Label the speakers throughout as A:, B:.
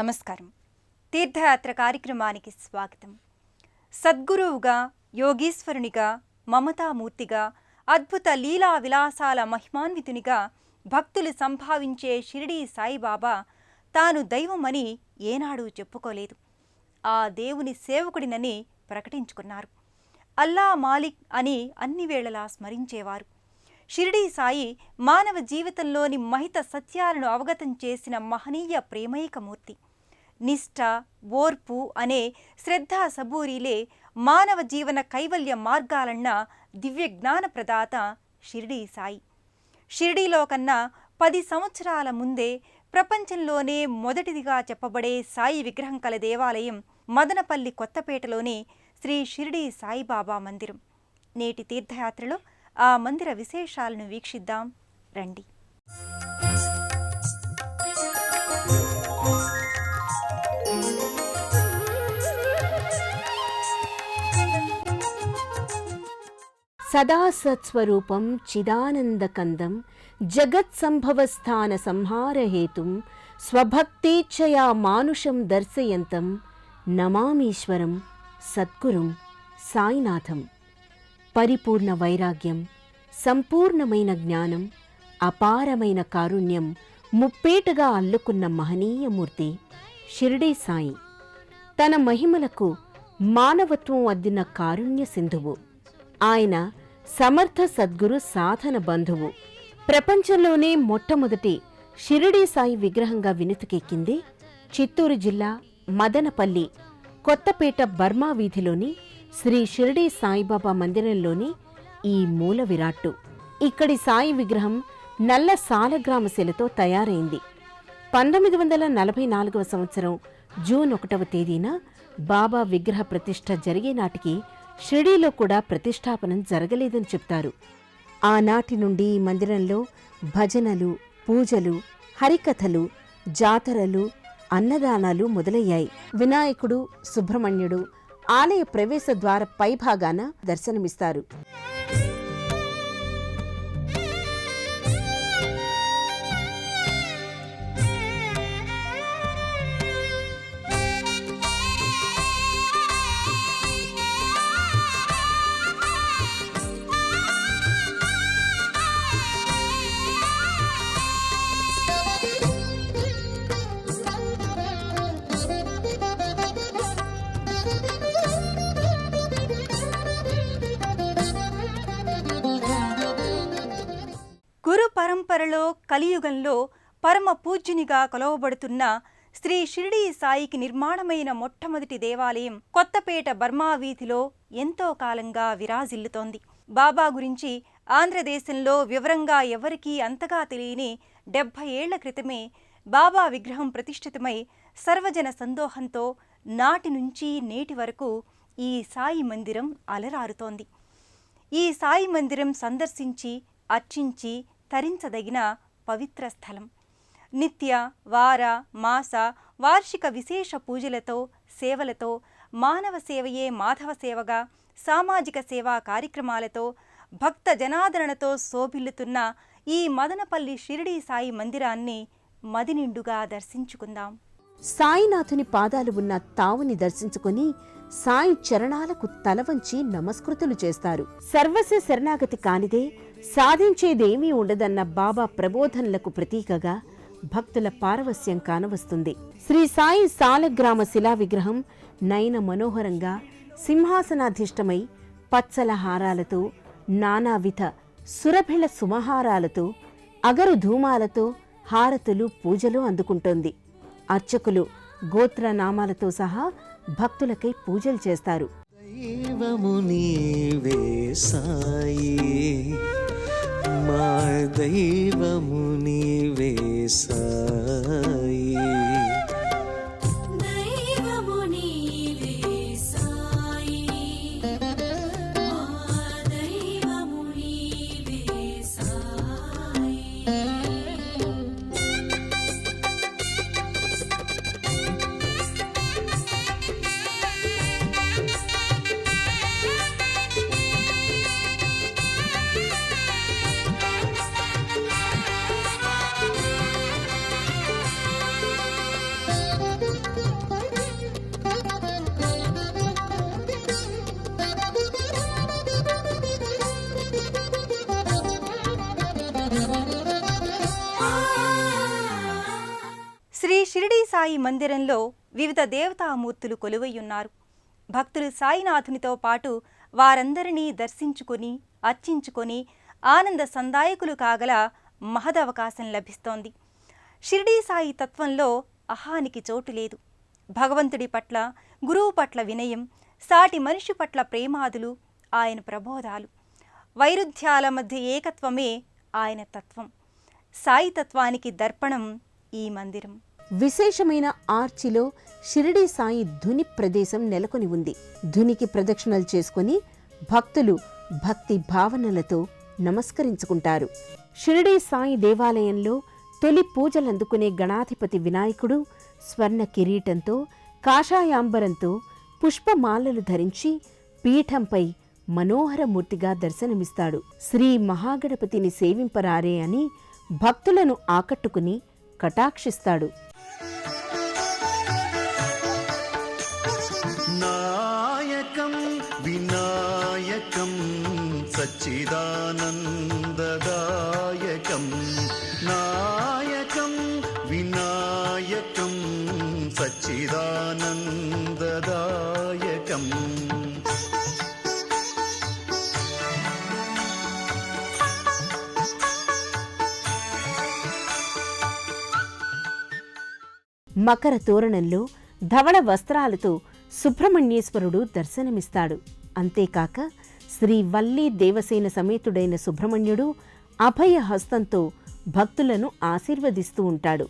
A: నమస్కారం. తీర్థయాత్ర కార్యక్రమానికి స్వాగతం. సద్గురువుగా, యోగీశ్వరునిగా, మమతామూర్తిగా, అద్భుత లీలా విలాసాల మహిమాన్వితునిగా భక్తులు సంభావించే షిరిడీ సాయిబాబా తాను దైవమని ఏనాడూ చెప్పుకోలేదు. ఆ దేవుని సేవకుడినని ప్రకటించుకున్నారు. అల్లా మాలిక్ అని అన్ని వేళలా స్మరించేవారు. షిరిడీ సాయి మానవ జీవితంలోని మహిత సత్యాలను అవగతం చేసిన మహనీయ ప్రేమైకమూర్తి. నిష్ఠ, ఓర్పు అనే శ్రద్ధా సబూరీలే మానవ జీవన కైవల్య మార్గాలన్న దివ్య జ్ఞాన ప్రదాత షిరిడీ సాయి. షిరిడీలో కన్నా 10 సంవత్సరాల ముందే ప్రపంచంలోనే మొదటిదిగా చెప్పబడే సాయి విగ్రహం కల దేవాలయం మదనపల్లి కొత్తపేటలోని శ్రీ షిరిడీ సాయిబాబా మందిరం. నేటి తీర్థయాత్రలో ఆ మందిర విశేషాలను వీక్షిద్దాం రండి.
B: సదా సత్స్వరూపం చిదానందకందం జగత్సంభవస్థాన సంహారహేతుం స్వభక్తేచ్ఛయా మానుషం దర్శయంతం నమామీశ్వరం సద్గురుం సాయినాథం. పరిపూర్ణ వైరాగ్యం, సంపూర్ణమైన జ్ఞానం, అపారమైన కారుణ్యం ముప్పేటగా అల్లుకున్న మహనీయమూర్తి షిరిడీ సాయి. తన మహిమలకు మానవత్వం అద్దిన కారుణ్య సింధువు. ఆయన సమర్థ సద్గురు సాధన బంధువు. ప్రపంచంలోనే మొట్టమొదటి షిరిడీ సాయి విగ్రహంగా వినుతికెక్కింది చిత్తూరు జిల్లా మదనపల్లి కొత్తపేట బర్మా వీధిలోని శ్రీ షిరిడీ సాయిబాబా మందిరంలోని ఈ మూల విరాట్టు. ఇక్కడి సాయి విగ్రహం నల్ల సాలగ్రామ శిలతో తయారైంది. 1944వ సంవత్సరం జూన్ 1వ తేదీన బాబా విగ్రహ ప్రతిష్ఠ జరిగే నాటికి షిరిడీలో కూడా ప్రతిష్టాపనం జరగలేదని చెప్తారు. ఆనాటి నుండి ఈ మందిరంలో భజనలు, పూజలు, హరికథలు, జాతరలు, అన్నదానాలు మొదలయ్యాయి. వినాయకుడు, సుబ్రహ్మణ్యుడు ఆలయ ప్రవేశ ద్వార పైభాగాన దర్శనమిస్తారు.
A: పరంపరలో కలియుగంలో పరమ పూజ్యునిగా కొలవబడుతున్న శ్రీ షిరిడీ సాయికి నిర్మాణమైన మొట్టమొదటి దేవాలయం కొత్తపేట బర్మా వీధిలో ఎంతో కాలంగా విరాజిల్లుతోంది. బాబా గురించి ఆంధ్రదేశంలో వివరంగా ఎవరికీ అంతగా తెలియని 70 ఏళ్ల క్రితమే బాబా విగ్రహం ప్రతిష్ఠితమై సర్వజన సందోహంతో నాటి నుంచి నేటి వరకు ఈ సాయి మందిరం అలరారుతోంది. ఈ సాయి మందిరం సందర్శించి అర్చించి తరించదగిన పవిత్ర స్థలం. నిత్య, వార, మాస, వార్షిక విశేష పూజలతో, సేవలతో, మానవ సేవయే మాధవ సేవగా, సామాజిక సేవా కార్యక్రమాలతో, భక్త జనాదరణతో శోభిల్లుతున్న ఈ మదనపల్లి షిరిడీ సాయి మందిరాన్ని మదినిండుగా దర్శించుకుందాం.
B: సాయినాథుని పాదాలు ఉన్న తావుని దర్శించుకుని సాయి చరణాలకు తలవంచి నమస్కృతులు చేస్తారు. సర్వస్వ శరణాగతి కానిదే సాధించేదేమీ ఉండదన్న బాబా ప్రబోధనలకు ప్రతీకగా భక్తుల పారవస్యం కానవస్తుంది. శ్రీ సాయి సాలగ్రామ శిలా విగ్రహం నయన మనోహరంగా సింహాసనాధిష్టమై పచ్చల హారాలతో, నానావిధ సురభిళ సుమహారాలతో, అగరు ధూమాలతో హారతులు, పూజలు అందుకుంటోంది. అర్చకులు గోత్రనామాలతో సహా భక్తులకై పూజలు చేస్తారు.
C: దైవము నీవే సాయి, మా దైవము నీవే సాయి.
A: సాయి మందిరంలో వివిధ దేవతామూర్తులు కొలువయ్యున్నారు. భక్తులు సాయినాథునితో పాటు వారందరినీ దర్శించుకొని అర్చించుకొని ఆనంద సందాయకులు కాగల మహదవకాశం లభిస్తోంది. షిరిడీ సాయి తత్వంలో అహానికి చోటు లేదు. భగవంతుడి పట్ల, గురువు పట్ల వినయం, సాటి మనిషి పట్ల ప్రేమాదులు ఆయన ప్రబోధాలు. వైరుధ్యాల మధ్య ఏకత్వమే ఆయన తత్వం. సాయి తత్వానికి దర్పణం ఈ మందిరం.
B: విశేషమైన ఆర్చిలో షిరిడీ సాయి ధుని ప్రదేశం నెలకొని ఉంది. ధునికి ప్రదక్షిణలు చేసుకుని భక్తులు భక్తి భావనలతో నమస్కరించుకుంటారు. షిరిడీ సాయి దేవాలయంలో తొలి పూజలందుకునే గణాధిపతి వినాయకుడు స్వర్ణ కిరీటంతో, కాషాయాంబరంతో, పుష్పమాలలు ధరించి పీఠంపై మనోహరమూర్తిగా దర్శనమిస్తాడు. శ్రీ మహాగణపతిని సేవింపరారే అని భక్తులను ఆకట్టుకుని కటాక్షిస్తాడు.
D: నాయకం వినాయకం సచ్చిదానందదాయకం, నాయకం వినాయకం సచ్చిదానందదాయకం.
B: మకర తోరణంలో ధవళ వస్త్రాలతో సుబ్రహ్మణ్యేశ్వరుడు దర్శనమిస్తాడు. అంతేకాక శ్రీ వల్లీ దేవసేన సమేతుడైన సుబ్రహ్మణ్యుడు అభయ హస్తంతో భక్తులను ఆశీర్వదిస్తూ ఉంటాడు.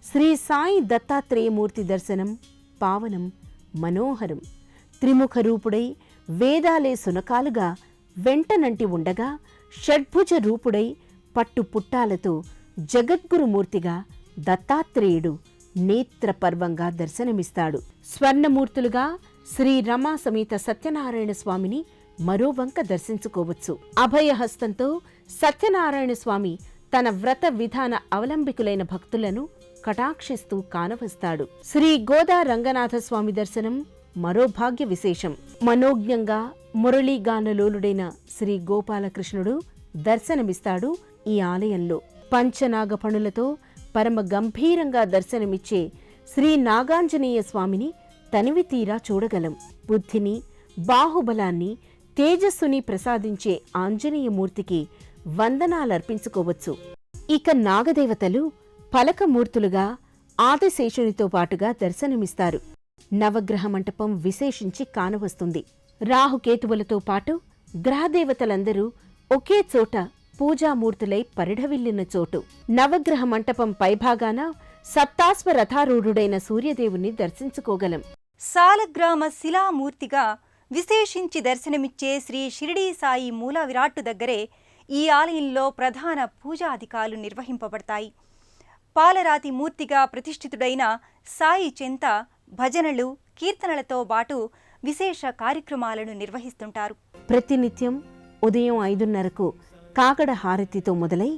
B: శ్రీ సాయి దత్తాత్రేయమూర్తి దర్శనం పావనం మనోహరం. త్రిముఖ రూపుడై వేదాలే సునకాలుగా వెంటనంటి ఉండగా షడ్భుజ రూపుడై పట్టు పుట్టాలతో జగద్గురుమూర్తిగా దత్తాత్రేయుడు నేత్రపర్వంగా దర్శనమిస్తాడు. స్వర్ణమూర్తులుగా శ్రీ రమా సమేత సత్యనారాయణ స్వామిని మరోవంక దర్శించుకోవచ్చు. అభయహస్తంతో సత్యనారాయణ స్వామి తన వ్రత విధాన అవలంబికులైన భక్తులను కటాక్షిస్తూ కానవస్తాడు. శ్రీ గోదా రంగనాథ స్వామి దర్శనం మరో భాగ్య విశేషం. మనోజ్ఞంగా మురళీగానలోలుడైన శ్రీ గోపాలకృష్ణుడు దర్శనమిస్తాడు ఈ ఆలయంలో. పంచనాగపణులతో పరమ గంభీరంగా దర్శనమిచ్చే శ్రీ నాగాంజనేయ స్వామిని తనివి తీరా చూడగలం. బుద్ధిని, బాహుబలాన్ని, తేజస్సుని ప్రసాదించే ఆంజనేయమూర్తికి వందనాలర్పించుకోవచ్చు. ఇక నాగదేవతలు ఫలకమూర్తులుగా ఆదిశేషునితో పాటుగా దర్శనమిస్తారు. నవగ్రహ మంటపం విశేషించి కానవస్తుంది. రాహుకేతువులతో పాటు గ్రహదేవతలందరూ ఒకే చోట పూజామూర్తులై పరిఢవిల్లిన చోటు. నవగ్రహ మంటపం పైభాగాన సప్తాశ్వరథారూఢుడైన సూర్యదేవుని దర్శించుకోగలం.
A: సాలగ్రామ శిలామూర్తిగా విశేషించి దర్శనమిచ్చే శ్రీ షిరిడీ సాయి మూల విరాట్టు దగ్గరే ఈ ఆలయంలో ప్రధాన పూజాధికాలు నిర్వహింపబడతాయి. పాలరాతి మూర్తిగా ప్రతిష్ఠితుడైన సాయి చెంత భజనలు, కీర్తనలతో పాటు విశేష కార్యక్రమాలను నిర్వహిస్తుంటారు.
B: ప్రతినిత్యం ఉదయం 5:30కు కాకడ హారతితో మొదలై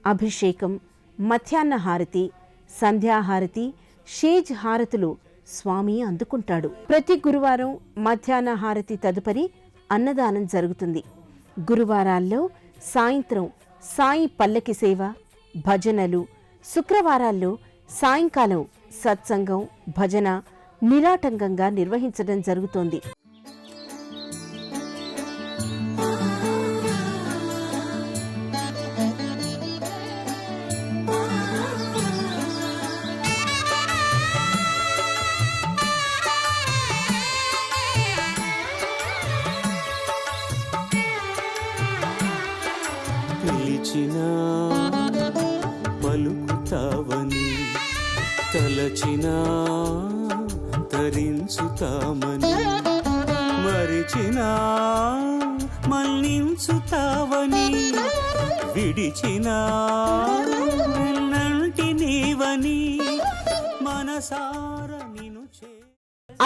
B: అభిషేకం, మధ్యాహ్న హారతి, సంధ్యాహారతి, షేజ్ హారతులు స్వామి అందుకుంటాడు. ప్రతి గురువారం మధ్యాహ్న హారతి తదుపరి అన్నదానం జరుగుతుంది. గురువారాల్లో సాయంత్రం సాయి పల్లకి సేవ, భజనలు, శుక్రవారాల్లో సాయంకాలం సత్సంగం, భజన నిరాటంకంగా నిర్వహించడం జరుగుతోంది.
C: పిలిచినా పలుకుతావని, తలచినా పలకరించుతామని మరిచినా మన్నించుతావని విడిచినా నంటి నీవని మనసార నిను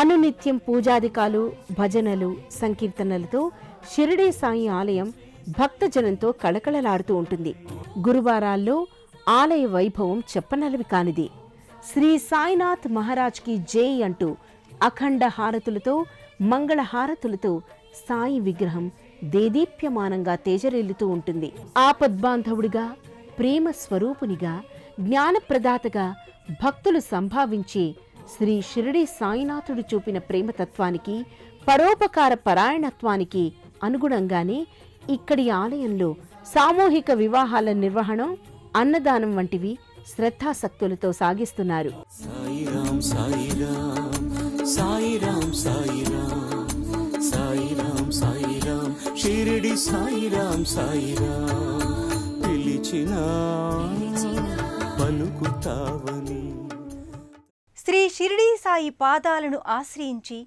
B: అనునిత్యం పూజాదికాలు భజనలు సంకీర్తనలతో షిరిడీ సాయి ఆలయం భక్తజనంతో కళకళలాడుతూ ఉంటుంది. గురువారాల్లో ఆలయ వైభవం చెప్పనలవి కానిది. శ్రీ సాయినాథ్ మహారాజ్ కి జై అంటూ అఖండ హారతులతో మంగళ హారతులతో సాయి విగ్రహం దేదీప్యమానంగా తేజరిల్లుతూ ఉంటుంది. ఆపద్బాంధవుడిగా, ప్రేమ స్వరూపునిగా, జ్ఞానప్రదాతగా భక్తులు సంభావించే శ్రీ షిరిడీ సాయినాథుడు చూపిన ప్రేమతత్వానికి, పరోపకార పరాయణత్వానికి అనుగుణంగానే ఇక్కడి ఆలయంలో సామూహిక వివాహాల నిర్వహణ, అన్నదానం వంటివి శ్రద్ధాసక్తులతో సాగిస్తున్నారు.
C: సాయిరాం సాయిరాం సాయిరాం సాయిరాం సాయిరాం సాయిరాం షిరిడి సాయిరాం సాయిరాం పిలిచినా పలుకుతావని.
A: శ్రీ షిరిడీ సాయి పాదాలను ఆశ్రయించి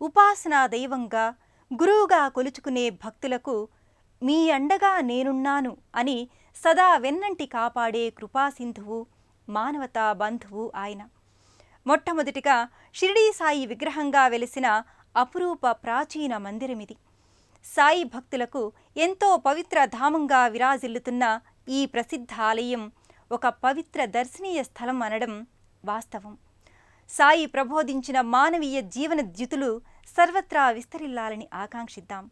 A: ఉపాసనా దైవంగా గురువుగా కొలుచుకునే భక్తులకు మీ అండగా నేనున్నాను అని సదా వెన్నంటి కాపాడే కృపాసింధువు, మానవతా బంధువు ఆయన. మొట్టమొదటిగా షిరిడీ సాయి విగ్రహంగా వెలిసిన అపురూప ప్రాచీన మందిరమిది. సాయి భక్తులకు ఎంతో పవిత్ర ధామంగా విరాజిల్లుతున్న ఈ ప్రసిద్ధ ఆలయం ఒక పవిత్ర దర్శనీయ స్థలం అనడం వాస్తవం. సాయి ప్రబోధించిన మానవీయ జీవన ద్యుతులు సర్వత్రా విస్తరిల్లాలని ఆకాంక్షిద్దాం.